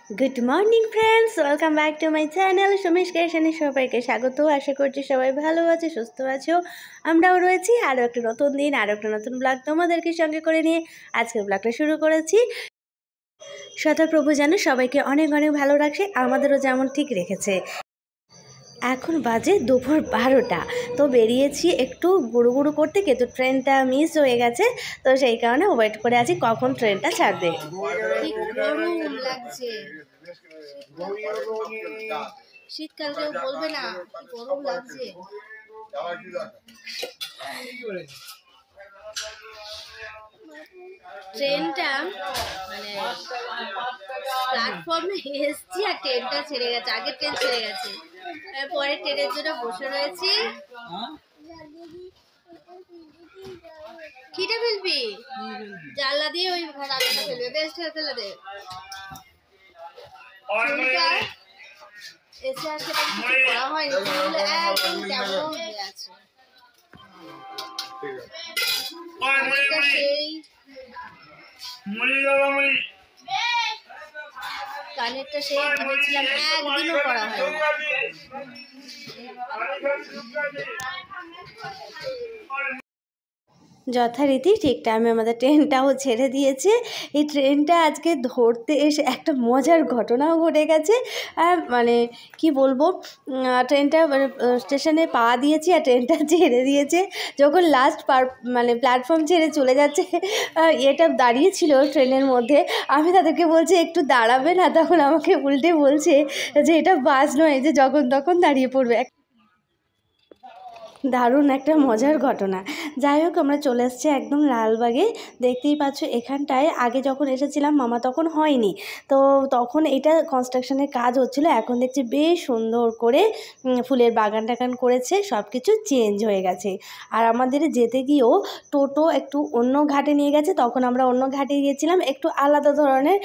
Good morning friends, welcome back to my channel Sumish क्रिएशने सबाइके स्वागत। आशा करছি সবাই ভালো আছে, সুস্থ আছো। আমরাও রয়েছি আরও একটা নতুন দিন, আরও একটা নতুন ব্লগ তোমাদেরকে সঙ্গে করে নিয়ে আজকের ব্লগটা শুরু করেছি। সদাপ্রভু যেন সবাইকে অনেক অনেক ভালো রাখে, আমাদেরও যেমন ঠিক রেখেছে। এখন বাজে দুপুর 12টা, তো বেরিয়েছি একটু গুড়ু গুড়ু করতে, কিন্তু ট্রেনটা মিস হয়ে গেছে, তো সেই কারণে ওয়েট করে আছি কখন ট্রেনটা ছাড়বে। শীতকাল কেউ বলবে না, গরম লাগছে। ট্রেনটা মানে প্ল্যাটফর্মে এসছি আর ট্রেনটা ছেড়ে গেছে, আগের ট্রেন ছেড়ে গেছে। পরে ট্রেনের জন্য বসে রয়েছি। কিটা ফেলবি? জানলা দিয়ে ওই রান্নাটা ফেলবে, বেস্ট ফেলে দে। এসে আর সেটা কিছু করা হয়নি, একদম কেমন হয়ে আছে। সেই কানেরটা সেই ভেবেছিলাম একদিনও করা হয়নি। যথারীতি ঠিক টাইমে আমাদের ট্রেনটাও ছেড়ে দিয়েছে। এই ট্রেনটা আজকে ধরতে এসে একটা মজার ঘটনাও ঘটে গেছে। মানে কি বলবো, ট্রেনটা স্টেশনে পা দিয়েছি আর ট্রেনটা ছেড়ে দিয়েছে। যখন লাস্ট মানে প্ল্যাটফর্ম ছেড়ে চলে যাচ্ছে, এটা দাঁড়িয়েছিল ট্রেনের মধ্যে, আমি তাদেরকে বলছি একটু দাঁড়াবে না, তখন আমাকে উল্টে বলছে যে এটা বাস নয় যে যখন তখন দাঁড়িয়ে পড়বে। দারুণ একটা মজার ঘটনা। যাই হোক, আমরা চলে এসেছি একদম লালবাগে। দেখতেই পাচ্ছ এখানটায় আগে যখন এসেছিলাম মামা তখন হয়নি, তো তখন এটা কনস্ট্রাকশনের কাজ হচ্ছিলো। এখন দেখছি বেশ সুন্দর করে ফুলের বাগান টাগান করেছে, সব কিছু চেঞ্জ হয়ে গেছে। আর আমাদের যেতে গিয়েও টোটো একটু অন্য ঘাটে নিয়ে গেছে, তখন আমরা অন্য ঘাটে গিয়েছিলাম, একটু আলাদা ধরনের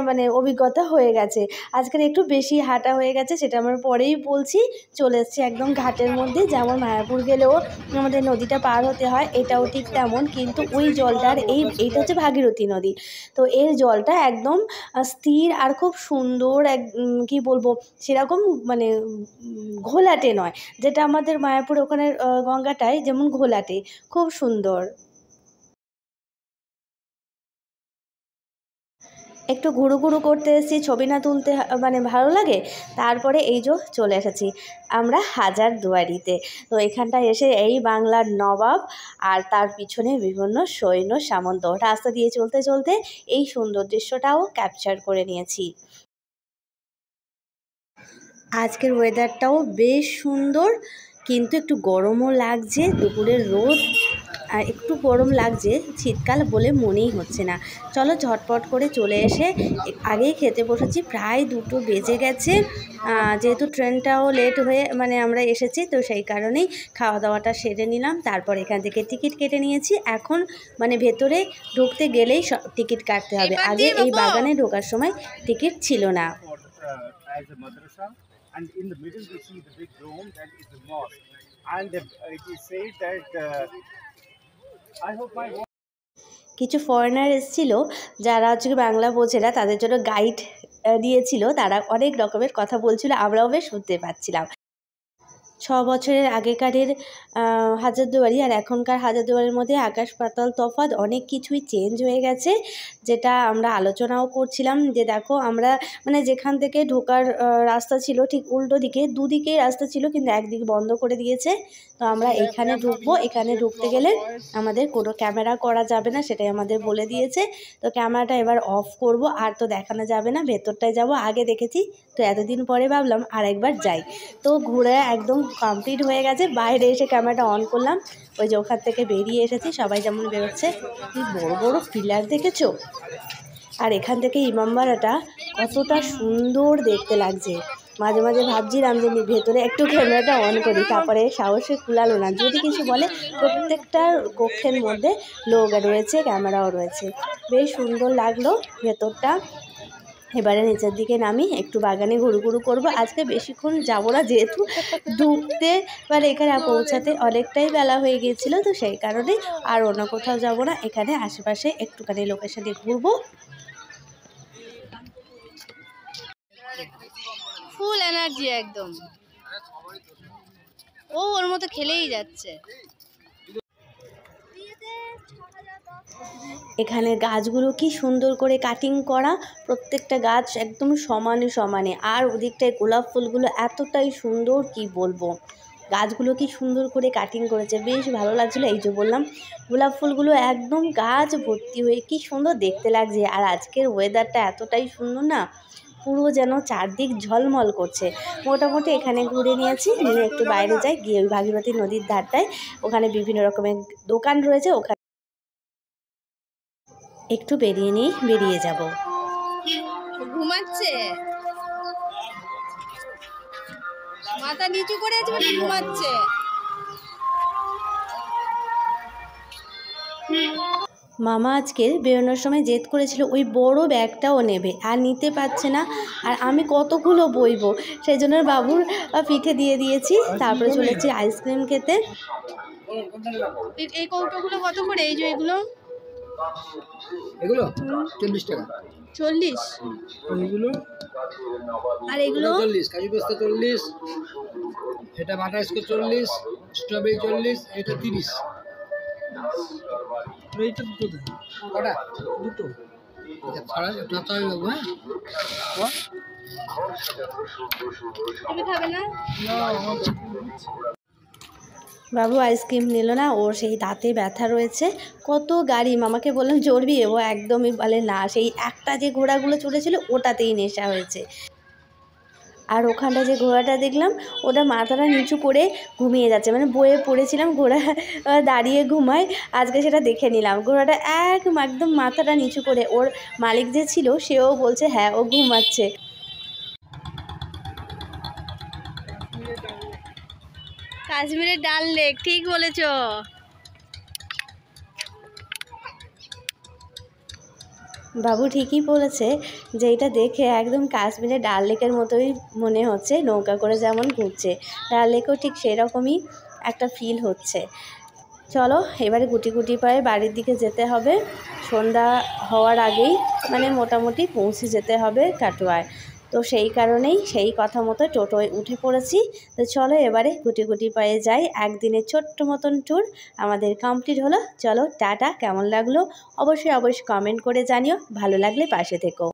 মানে অভিজ্ঞতা হয়ে গেছে। আজকের একটু বেশি হাঁটা হয়ে গেছে, সেটা আমরা পরেই বলছি। চলে এসেছি একদম ঘাটের মধ্যে, যেমন মায়াপুর গেলেও আমাদের নদীটা পার হতে হয়, এটাও ঠিক তেমন, কিন্তু ওই জলটার এইটা হচ্ছে ভাগীরথী নদী, তো এর জলটা একদম স্থির আর খুব সুন্দর। কি বলবো, সেরকম মানে ঘোলাটে নয়, যেটা আমাদের মায়াপুর ওখানে গঙ্গাটায় যেমন ঘোলাটে, খুব সুন্দর। একটু ঘুরু ঘুরু করতে এসেছি, ছবি না তুলতে মানে ভালো লাগে। তারপরে এই যে চলে এসেছি আমরা হাজারদুয়ারিতে। তো এখানটায় এসে এই বাংলার নবাব আর তার পিছনে বিভিন্ন সৈন্য সামন্ত, রাস্তা দিয়ে চলতে চলতে এই সুন্দর দৃশ্যটাও ক্যাপচার করে নিয়েছি। আজকের ওয়েদারটাও বেশ সুন্দর, কিন্তু একটু গরমও লাগছে। দুপুরের রোদ আর একটু গরম লাগছে, শীতকাল বলে মনেই হচ্ছে না। চলো ঝটপট করে চলে এসে আগেই খেতে বসেছি, প্রায় 2টো বেজে গেছে। যেহেতু ট্রেনটাও লেট হয়ে মানে আমরা এসেছি, তো সেই কারণেই খাওয়া দাওয়াটা সেরে নিলাম। তারপর এখান থেকে টিকিট কেটে নিয়েছি। এখন মানে ভেতরে ঢুকতে গেলেই টিকিট কাটতে হবে, আগে এই বাগানে ঢোকার সময় টিকিট ছিল না। And in the middle we see the big dome, that is the mosque, and it is said that I hope my কিছু ফরেনার এসেছিলো, যারা হচ্ছে বাংলা বোঝে না, তাদের জন্য গাইড দিয়েছিল। তারা অনেক রকমের কথা বলছিল, আমরাও বেশ শুনতে পাচ্ছিলাম। 6 বছরের আগেকারের হাজারদুয়ারি আর এখনকার হাজারদুয়ারির মধ্যে আকাশ পাতাল তফাৎ, অনেক কিছুই চেঞ্জ হয়ে গেছে, যেটা আমরা আলোচনাও করছিলাম। যে দেখো, আমরা মানে যেখান থেকে ঢোকার রাস্তা ছিল ঠিক উল্টো দিকে, দুদিকেই রাস্তা ছিল, কিন্তু একদিক বন্ধ করে দিয়েছে। তো আমরা এখানে ঢুকবো, এখানে ঢুকতে গেলে আমাদের কোনো ক্যামেরা করা যাবে না, সেটাই আমাদের বলে দিয়েছে। তো ক্যামেরাটা এবার অফ করব, আর তো দেখানো যাবে না, ভেতরটায় যাব। আগে দেখেছি, তো এতদিন পরে ভাবলাম আর একবার যাই। তো ঘুরে একদম কমপ্লিট হয়ে গেছে, বাইরে এসে ক্যামেরাটা অন করলাম। ওই যে ওখান থেকে বেরিয়ে এসেছি, সবাই যেমন বেরোচ্ছে। কি বড় বড় পিলার দেখেছো? আর এখান থেকে ইমামবাড়াটা কতটা সুন্দর দেখতে লাগছে। মাঝে মাঝে ভাবছিলাম যে ভেতরে একটু ক্যামেরাটা অন করি, তারপরে সাহসে কুলালো না। যদি কিছু বলে, প্রত্যেকটা কক্ষের মধ্যে লোক রয়েছে, ক্যামেরাও রয়েছে। বেশ সুন্দর লাগলো ভেতরটা। এবারে নিচের দিকে নামি, একটু বাগানে ঘুরু ঘুরু করবো। আজকে বেশিক্ষণ যাবো না, যেহেতু ঢুকতে মানে এখানে পৌঁছাতে অনেকটাই বেলা হয়ে গিয়েছিলো, তো সেই কারণে আর অন্য কোথাও যাবো না। এখানে আশেপাশে একটুখানি লোকেশনে ঘুরবো। ফুল এনার্জি একদম, ও ওর মতো খেলেই যাচ্ছে। এখানে গাছগুলো কি সুন্দর করে কাটিং করা, প্রত্যেকটা গাছ একদম সমানে সমানে। আর ওদিকটায় গোলাপ ফুলগুলো এতটাই সুন্দর কি বলবো, গাছগুলো কি সুন্দর করে কাটিং করেছে, বেশ ভালো লাগছিলো। এই যে বললাম গোলাপ ফুলগুলো একদম গাছ ভর্তি হয়ে কি সুন্দর দেখতে লাগছে। আর আজকের ওয়েদারটা এতটাই সুন্দর না, পুরো যেন চারদিক ঝলমল করছে। মোটামুটি এখানে ঘুরে নিয়েছি, নিয়ে একটু বাইরে যাই, গিয়ে ওই ভাগীরথী নদীর ধারটায় ওখানে বিভিন্ন রকমের দোকান রয়েছে, ওখানে একটু বেরিয়ে নিয়ে বেরিয়ে যাব। ঘুমাচ্ছে, মাথা নিচু করে আছে বলে ঘুমাচ্ছে। মামা আজকে বেরোনোর সময় জেদ করেছিল ওই বড় ব্যাগটাও নেবে, আর নিতে পারছে না। আর আমি কতগুলো বইবো, সেই জন্য বাবুর পিঠে দিয়ে দিয়েছি। তারপরে চলেছি আইসক্রিম খেতে। এই কৌটোগুলো কত করে? এই যে এগুলো এগুলো 40 টাকা। 40? এইগুলো আর এগুলো 40, কাজু পেস্তা 40, এটা বাটারস্কচ 40, স্ট্রবেরি 40, এটা 30। এইটা দুটো দেন। কটা? দুটো। এটা ছাড়া এটা তাই দেবো। হ্যাঁ, তুমি খাবে না? না আমার বাবু আইসক্রিম নিল না, ওর সেই দাঁতে ব্যথা রয়েছে। কত গাড়ি, মামাকে বললাম চড়বি, ও একদমই বলে না। সেই একটা যে ঘোড়াগুলো চড়েছিল ওটাতেই নেশা হয়েছে। আর ওখানটা যে ঘোড়াটা দেখলাম, ওটা মাথাটা নিচু করে ঘুমিয়ে যাচ্ছে, মানে বইয়ে পড়েছিলাম ঘোড়া দাঁড়িয়ে ঘুমায়, আজকে সেটা দেখে নিলাম। ঘোড়াটা একদম মাথাটা নিচু করে, ওর মালিক যে ছিল সেও বলছে হ্যাঁ ও ঘুমাচ্ছে। কাশ্মীরের ডাল লেক, ঠিক বলেছো। বাবু ঠিকই বলেছে যে এটা দেখে একদম কাশ্মীরের ডাল লেকের মতোই মনে হচ্ছে, নৌকা করে যেমন ঘুরছে, ডাল লেকেও ঠিক সেরকমই একটা ফিল হচ্ছে। চলো এবারে গুটি গুটি পায়ে বাড়ির দিকে যেতে হবে, সন্ধ্যা হওয়ার আগেই মানে মোটামুটি পৌঁছে যেতে হবে কাটোয়ায়। তো সেই কারণেই সেই কথা মতো টোটোয় উঠে পড়েছি। তো চলো এবারে গুটি গুটি পায়ে যাই। একদিনের ছোট্ট মতন ট্যুর আমাদের কমপ্লিট হলো। চলো টাটা। কেমন লাগলো অবশ্যই কমেন্ট করে জানিও, ভালো লাগলে পাশে থেকো।